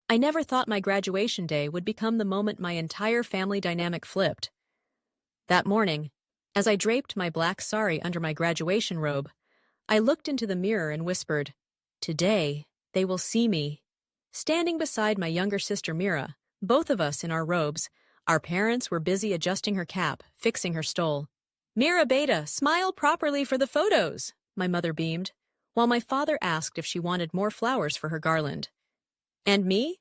I never thought my graduation day would become the moment my entire family dynamic flipped. That morning, as I draped my black sari under my graduation robe, I looked into the mirror and whispered, "Today, they will see me." Standing beside my younger sister Mira, both of us in our robes, our parents were busy adjusting her cap, fixing her stole. "Mira Beta, smile properly for the photos," my mother beamed, while my father asked if she wanted more flowers for her garland. And me?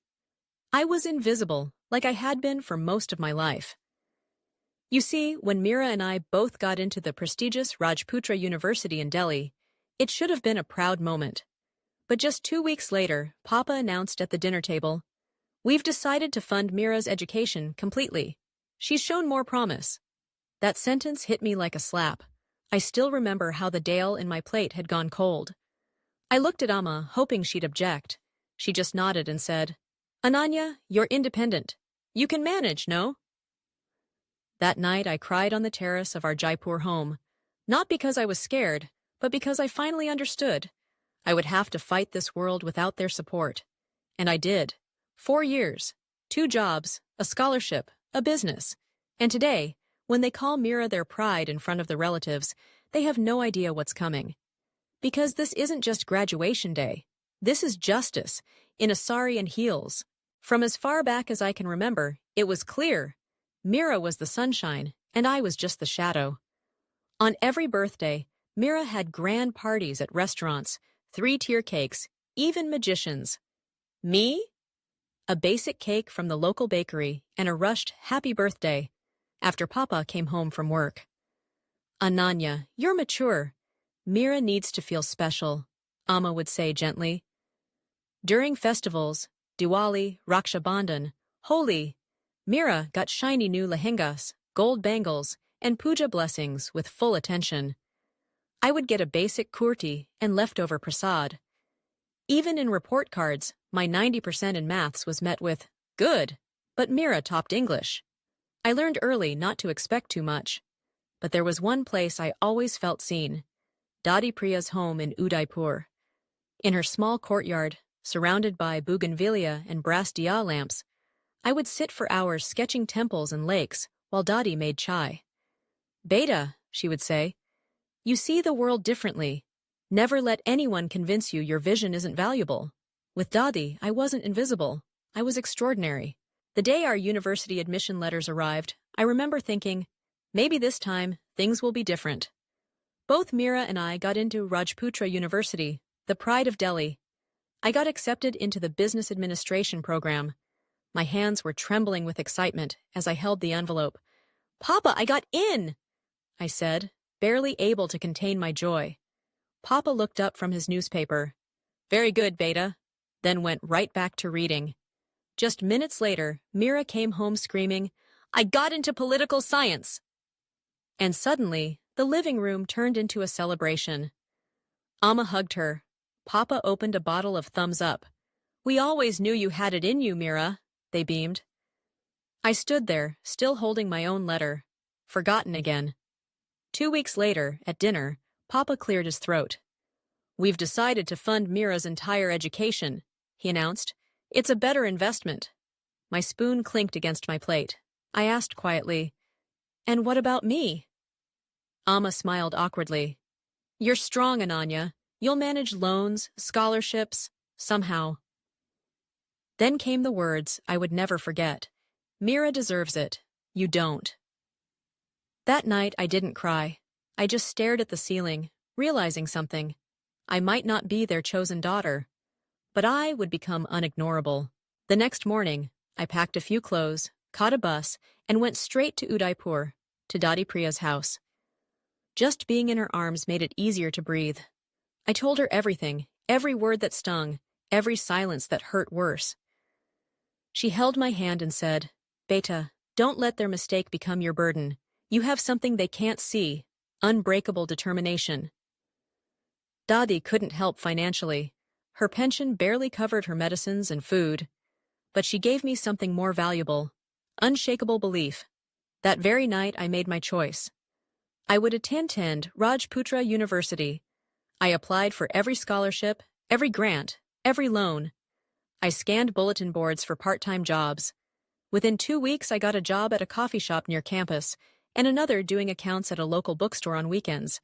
I was invisible, like I had been for most of my life. You see, when Mira and I both got into the prestigious Rajputra University in Delhi, it should have been a proud moment. But just 2 weeks later, Papa announced at the dinner table, "We've decided to fund Mira's education completely. She's shown more promise." That sentence hit me like a slap. I still remember how the dal in my plate had gone cold. I looked at Amma, hoping she'd object. She just nodded and said, "Ananya, you're independent. You can manage, no?" That night I cried on the terrace of our Jaipur home, not because I was scared, but because I finally understood. I would have to fight this world without their support. And I did. 4 years, 2 jobs, a scholarship, a business. And today, when they call Mira their pride in front of the relatives, they have no idea what's coming. Because this isn't just graduation day. This is justice, in a sari and heels. From as far back as I can remember, it was clear. Mira was the sunshine, and I was just the shadow. On every birthday, Mira had grand parties at restaurants, 3-tier cakes, even magicians. Me? A basic cake from the local bakery and a rushed happy birthday after Papa came home from work. "Ananya, you're mature. Mira needs to feel special," Amma would say gently. During festivals, Diwali, Raksha Bandhan, Holi, Mira got shiny new lehengas, gold bangles, and puja blessings with full attention. I would get a basic kurti and leftover prasad. Even in report cards, my 90% in maths was met with, "Good," but Mira topped English. I learned early not to expect too much. But there was one place I always felt seen, Dadi Priya's home in Udaipur. In her small courtyard, surrounded by bougainvillea and brass diya lamps, I would sit for hours sketching temples and lakes while Dadi made chai. "Beta," she would say, "you see the world differently. Never let anyone convince you your vision isn't valuable." With Dadi, I wasn't invisible. I was extraordinary. The day our university admission letters arrived, I remember thinking, maybe this time, things will be different. Both Mira and I got into Rajputra University, the pride of Delhi. I got accepted into the business administration program. My hands were trembling with excitement as I held the envelope. "Papa, I got in!" I said, barely able to contain my joy. Papa looked up from his newspaper. "Very good, Beta," then went right back to reading. Just minutes later, Mira came home screaming, "I got into political science!" And suddenly, the living room turned into a celebration. Amma hugged her. Papa opened a bottle of Thumbs Up. "We always knew you had it in you, Mira," they beamed. I stood there, still holding my own letter. Forgotten again. 2 weeks later, at dinner, Papa cleared his throat. "We've decided to fund Mira's entire education," he announced. "It's a better investment." My spoon clinked against my plate. I asked quietly, "And what about me?" Amma smiled awkwardly. "You're strong, Ananya. You'll manage loans, scholarships, somehow." Then came the words I would never forget. "Mira deserves it. You don't." That night I didn't cry. I just stared at the ceiling, realizing something. I might not be their chosen daughter, but I would become unignorable. The next morning, I packed a few clothes, caught a bus, and went straight to Udaipur, to Dadi Priya's house. Just being in her arms made it easier to breathe. I told her everything, every word that stung, every silence that hurt worse. She held my hand and said, "Beta, don't let their mistake become your burden. You have something they can't see, unbreakable determination." Dadi couldn't help financially. Her pension barely covered her medicines and food. But she gave me something more valuable, unshakable belief. That very night I made my choice. I would attend Rajputra University. I applied for every scholarship, every grant, every loan. I scanned bulletin boards for part-time jobs. Within 2 weeks, I got a job at a coffee shop near campus and another doing accounts at a local bookstore on weekends.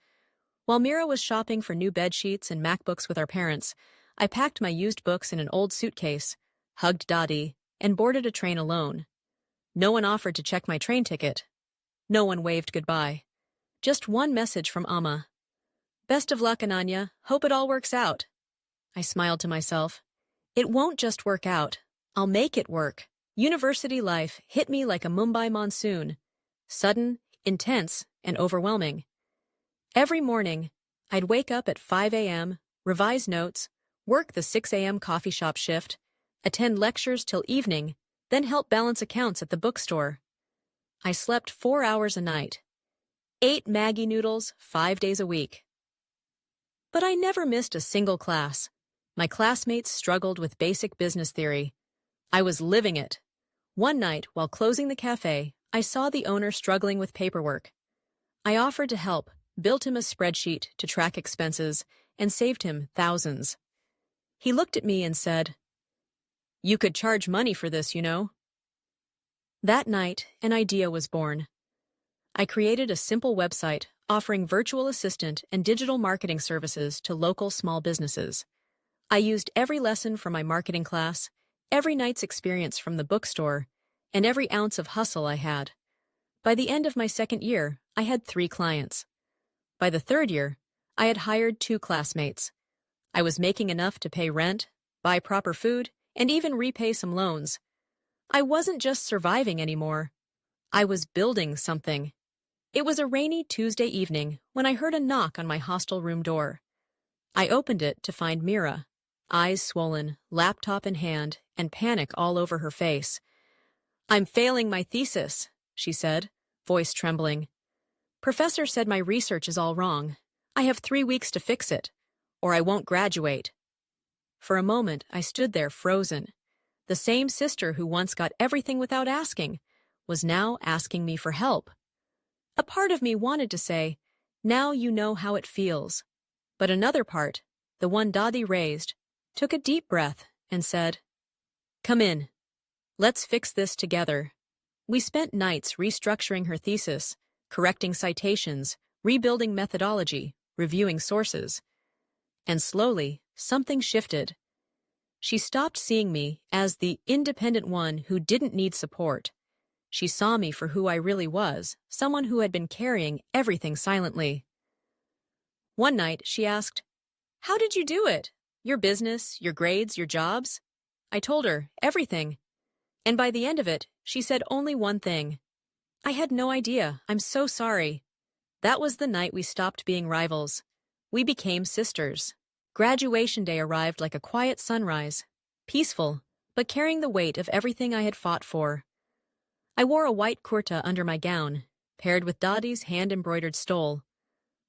While Mira was shopping for new bed sheets and MacBooks with our parents, I packed my used books in an old suitcase, hugged Dottie, and boarded a train alone. No one offered to check my train ticket. No one waved goodbye. Just one message from Amma. "Best of luck, Ananya. Hope it all works out." I smiled to myself. It won't just work out. I'll make it work. University life hit me like a Mumbai monsoon. Sudden, intense, and overwhelming. Every morning, I'd wake up at 5 a.m., revise notes, work the 6 a.m. coffee shop shift, attend lectures till evening, then help balance accounts at the bookstore. I slept 4 hours a night. Ate Maggi noodles 5 days a week. But I never missed a single class. My classmates struggled with basic business theory. I was living it. One night, while closing the cafe, I saw the owner struggling with paperwork. I offered to help, built him a spreadsheet to track expenses, and saved him thousands. He looked at me and said, "You could charge money for this, you know." That night, an idea was born. I created a simple website offering virtual assistant and digital marketing services to local small businesses. I used every lesson from my marketing class, every night's experience from the bookstore, and every ounce of hustle I had. By the end of my second year, I had 3 clients. By the third year, I had hired 2 classmates. I was making enough to pay rent, buy proper food, and even repay some loans. I wasn't just surviving anymore. I was building something. It was a rainy Tuesday evening when I heard a knock on my hostel room door. I opened it to find Mira, eyes swollen, laptop in hand, and panic all over her face. "I'm failing my thesis," she said, voice trembling. "Professor said my research is all wrong. I have 3 weeks to fix it, or I won't graduate." For a moment, I stood there frozen. The same sister who once got everything without asking was now asking me for help. A part of me wanted to say, "Now you know how it feels." But another part, the one Dadi raised, took a deep breath and said, "Come in. Let's fix this together." We spent nights restructuring her thesis, correcting citations, rebuilding methodology, reviewing sources. And slowly, something shifted. She stopped seeing me as the independent one who didn't need support. She saw me for who I really was, someone who had been carrying everything silently. One night, she asked, "How did you do it? Your business, your grades, your jobs?" I told her everything. And by the end of it, she said only one thing. "I had no idea. I'm so sorry." That was the night we stopped being rivals. We became sisters. Graduation day arrived like a quiet sunrise, peaceful, but carrying the weight of everything I had fought for. I wore a white kurta under my gown, paired with Dadi's hand-embroidered stole.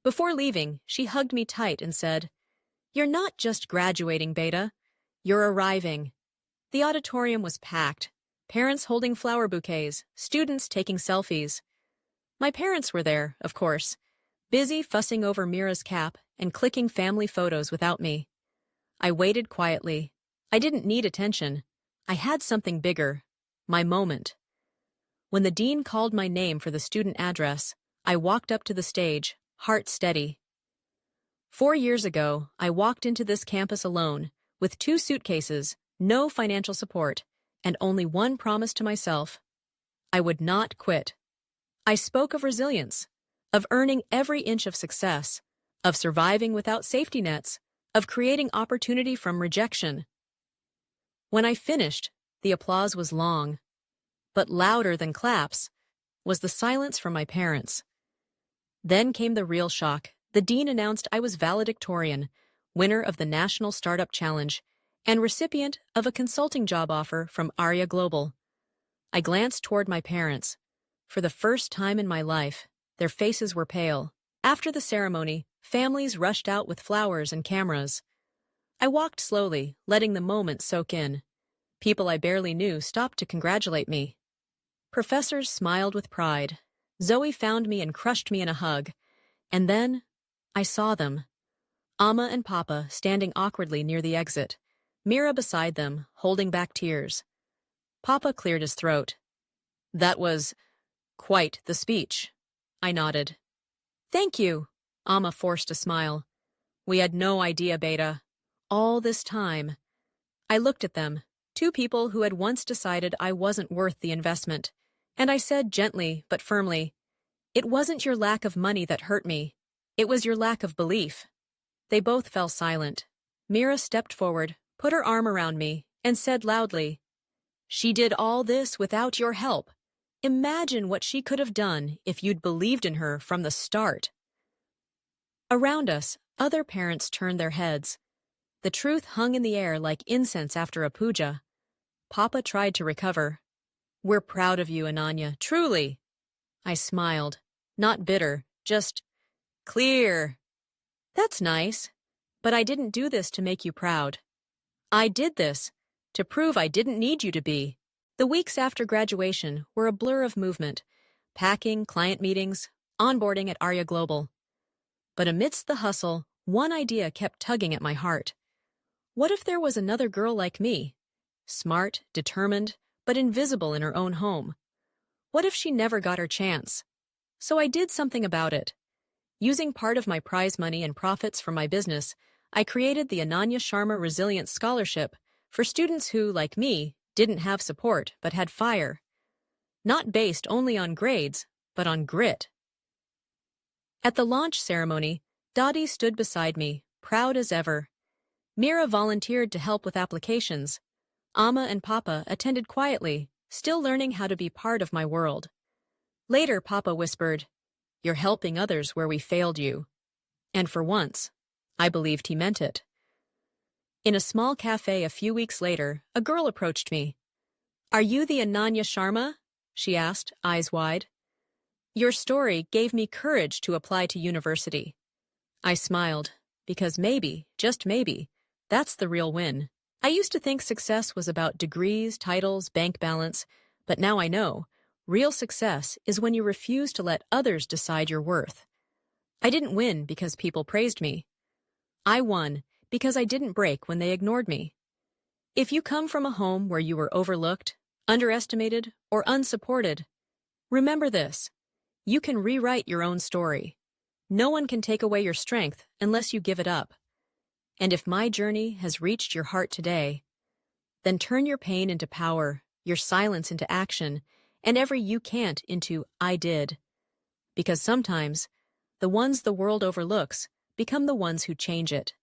Before leaving, she hugged me tight and said, "You're not just graduating, Beta. You're arriving." The auditorium was packed, parents holding flower bouquets, students taking selfies. My parents were there, of course, busy fussing over Mira's cap and clicking family photos without me. I waited quietly. I didn't need attention. I had something bigger, my moment. When the dean called my name for the student address, I walked up to the stage, heart steady. 4 years ago, I walked into this campus alone, with 2 suitcases, no financial support, and only one promise to myself. I would not quit. I spoke of resilience, of earning every inch of success, of surviving without safety nets, of creating opportunity from rejection. When I finished, the applause was long, but louder than claps was the silence from my parents. Then came the real shock. The dean announced I was valedictorian, winner of the National Startup Challenge, and recipient of a consulting job offer from Arya Global. I glanced toward my parents. For the first time in my life, their faces were pale. After the ceremony, families rushed out with flowers and cameras. I walked slowly, letting the moment soak in. People I barely knew stopped to congratulate me. Professors smiled with pride. Zoe found me and crushed me in a hug. And then, I saw them. Amma and Papa standing awkwardly near the exit. Mira beside them, holding back tears. Papa cleared his throat. That was quite the speech. I nodded. Thank you. Amma forced a smile. We had no idea, Beta. All this time. I looked at them, two people who had once decided I wasn't worth the investment, and I said gently but firmly, it wasn't your lack of money that hurt me. It was your lack of belief. They both fell silent. Mira stepped forward, put her arm around me, and said loudly, She did all this without your help. Imagine what she could have done if you'd believed in her from the start. Around us, other parents turned their heads. The truth hung in the air like incense after a puja. Papa tried to recover. We're proud of you, Ananya, truly. I smiled, not bitter, just clear. That's nice, but I didn't do this to make you proud. I did this to prove I didn't need you to be. The weeks after graduation were a blur of movement, packing, client meetings, onboarding at Arya Global. But amidst the hustle, one idea kept tugging at my heart. What if there was another girl like me? Smart, determined, but invisible in her own home. What if she never got her chance? So I did something about it. Using part of my prize money and profits from my business, I created the Ananya Sharma Resilience Scholarship for students who, like me, didn't have support but had fire. Not based only on grades, but on grit. At the launch ceremony, Dottie stood beside me, proud as ever. Mira volunteered to help with applications. Amma and Papa attended quietly, still learning how to be part of my world. Later, Papa whispered, You're helping others where we failed you. And for once, I believed he meant it. In a small cafe a few weeks later, a girl approached me. Are you the Ananya Sharma? She asked, eyes wide. Your story gave me courage to apply to university. I smiled, because maybe, just maybe, that's the real win. I used to think success was about degrees, titles, bank balance, but now I know, real success is when you refuse to let others decide your worth. I didn't win because people praised me. I won because I didn't break when they ignored me. If you come from a home where you were overlooked, underestimated, or unsupported, remember this. You can rewrite your own story. No one can take away your strength unless you give it up. And if my journey has reached your heart today, then turn your pain into power, your silence into action, and every you can't into I did. Because sometimes, the ones the world overlooks become the ones who change it.